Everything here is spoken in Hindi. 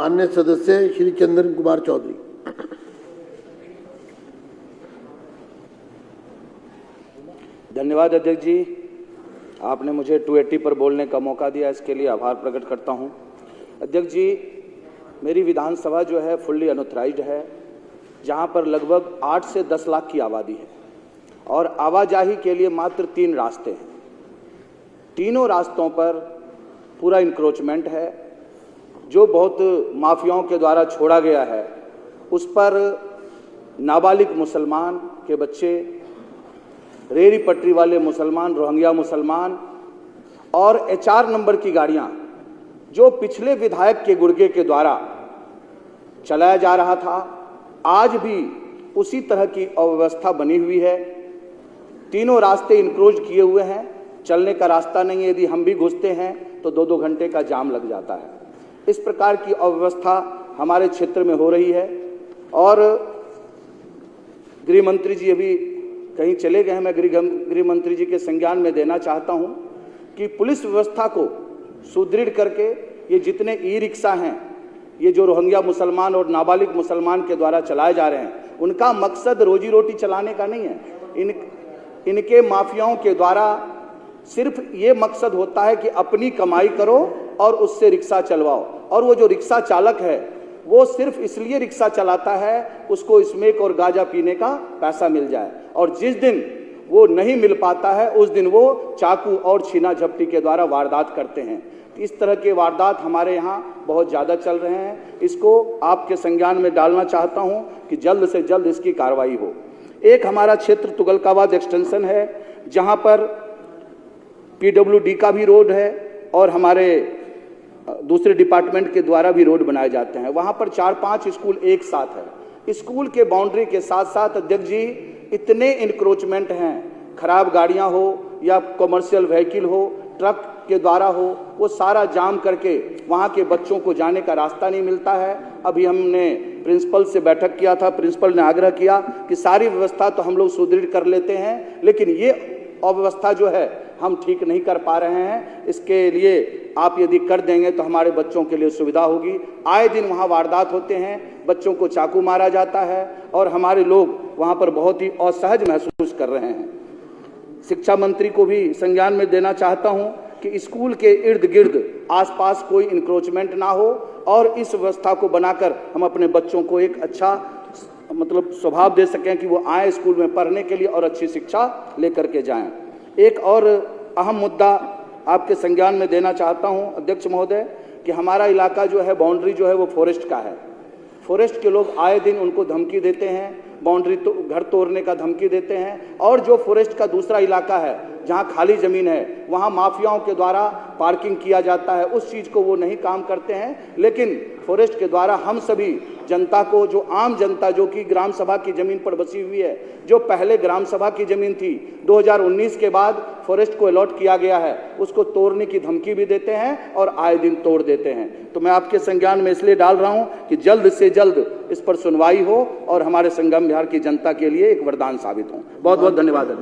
माननीय सदस्य श्री चंदन कुमार चौधरी। धन्यवाद अध्यक्ष जी, आपने मुझे 280 पर बोलने का मौका दिया, इसके लिए आभार प्रकट करता हूं। अध्यक्ष जी, मेरी विधानसभा जो है फुल्ली अनऑथराइज्ड है, जहां पर लगभग 8 से 10 लाख की आबादी है और आवाजाही के लिए मात्र 3 रास्ते हैं। तीनों रास्तों पर पूरा इंक्रोचमेंट है, जो बहुत माफियाओं के द्वारा छोड़ा गया है। उस पर नाबालिग मुसलमान के बच्चे, रेहड़ी पटरी वाले मुसलमान, रोहिंग्या मुसलमान और HR नंबर की गाड़ियां, जो पिछले विधायक के गुर्गे के द्वारा चलाया जा रहा था, आज भी उसी तरह की अव्यवस्था बनी हुई है। तीनों रास्ते इनक्रोच किए हुए हैं, चलने का रास्ता नहीं है। यदि हम भी घुसते हैं तो 2-2 घंटे का जाम लग जाता है। इस प्रकार की अव्यवस्था हमारे क्षेत्र में हो रही है और गृह मंत्री जी अभी कहीं चले गए हैं। मैं गृह मंत्री जी के संज्ञान में देना चाहता हूं कि पुलिस व्यवस्था को सुदृढ़ करके ये जितने ई-रिक्शा हैं, ये जो रोहिंग्या मुसलमान और नाबालिग मुसलमान के द्वारा चलाए जा रहे हैं, उनका मकसद रोजी रोटी चलाने का नहीं है। इनके माफियाओं के द्वारा सिर्फ ये मकसद होता है कि अपनी कमाई करो और उससे रिक्शा चलवाओ। और वो जो रिक्शा चालक है वो सिर्फ इसलिए रिक्शा चलाता है उसको स्मोक और गांजा पीने का पैसा मिल जाए, और जिस दिन वो नहीं मिल पाता है उस दिन वो चाकू और छीना झपटी के द्वारा वारदात करते हैं। इस तरह के वारदात हमारे यहाँ बहुत ज़्यादा चल रहे हैं। इसको आपके संज्ञान में डालना चाहता हूँ कि जल्द से जल्द इसकी कार्रवाई हो। एक हमारा क्षेत्र तुगलकाबाद एक्सटेंशन है, जहाँ पर PWD का भी रोड है और हमारे दूसरे डिपार्टमेंट के द्वारा भी रोड बनाए जाते हैं। वहाँ पर 4-5 स्कूल एक साथ है। स्कूल के बाउंड्री के साथ साथ अध्यक्ष जी इतने इंक्रोचमेंट हैं, खराब गाड़ियाँ हो या कमर्शियल व्हीकल हो, ट्रक के द्वारा हो, वो सारा जाम करके वहाँ के बच्चों को जाने का रास्ता नहीं मिलता है। अभी हमने प्रिंसिपल से बैठक किया था, प्रिंसिपल ने आग्रह किया कि सारी व्यवस्था तो हम लोग सुदृढ़ कर लेते हैं, लेकिन ये अव्यवस्था जो है हम ठीक नहीं कर पा रहे हैं। इसके लिए आप यदि कर देंगे तो हमारे बच्चों के लिए सुविधा होगी। आए दिन वहाँ वारदात होते हैं, बच्चों को चाकू मारा जाता है और हमारे लोग वहाँ पर बहुत ही असहज महसूस कर रहे हैं। शिक्षा मंत्री को भी संज्ञान में देना चाहता हूँ कि स्कूल के इर्द गिर्द आसपास कोई इंक्रोचमेंट ना हो और इस व्यवस्था को बनाकर हम अपने बच्चों को एक अच्छा स्वभाव दे सकें कि वो आए स्कूल में पढ़ने के लिए और अच्छी शिक्षा लेकर के जाएं। एक और अहम मुद्दा आपके संज्ञान में देना चाहता हूं अध्यक्ष महोदय कि हमारा इलाका जो है, बाउंड्री जो है वो फॉरेस्ट का है। फॉरेस्ट के लोग आए दिन उनको धमकी देते हैं, बाउंड्री तो घर तोड़ने का धमकी देते हैं, और जो फॉरेस्ट का दूसरा इलाका है जहां खाली जमीन है वहां माफियाओं के द्वारा पार्किंग किया जाता है। उस चीज को वो नहीं काम करते हैं, लेकिन फॉरेस्ट के द्वारा हम सभी जनता को, जो आम जनता जो कि ग्राम सभा की जमीन पर बसी हुई है, जो पहले ग्राम सभा की जमीन थी 2019 के बाद फॉरेस्ट को अलॉट किया गया है, उसको तोड़ने की धमकी भी देते हैं और आए दिन तोड़ देते हैं। तो मैं आपके संज्ञान में इसलिए डाल रहा हूं कि जल्द से जल्द इस पर सुनवाई हो और हमारे संगम बिहार की जनता के लिए एक वरदान साबित हो। बहुत बहुत धन्यवाद।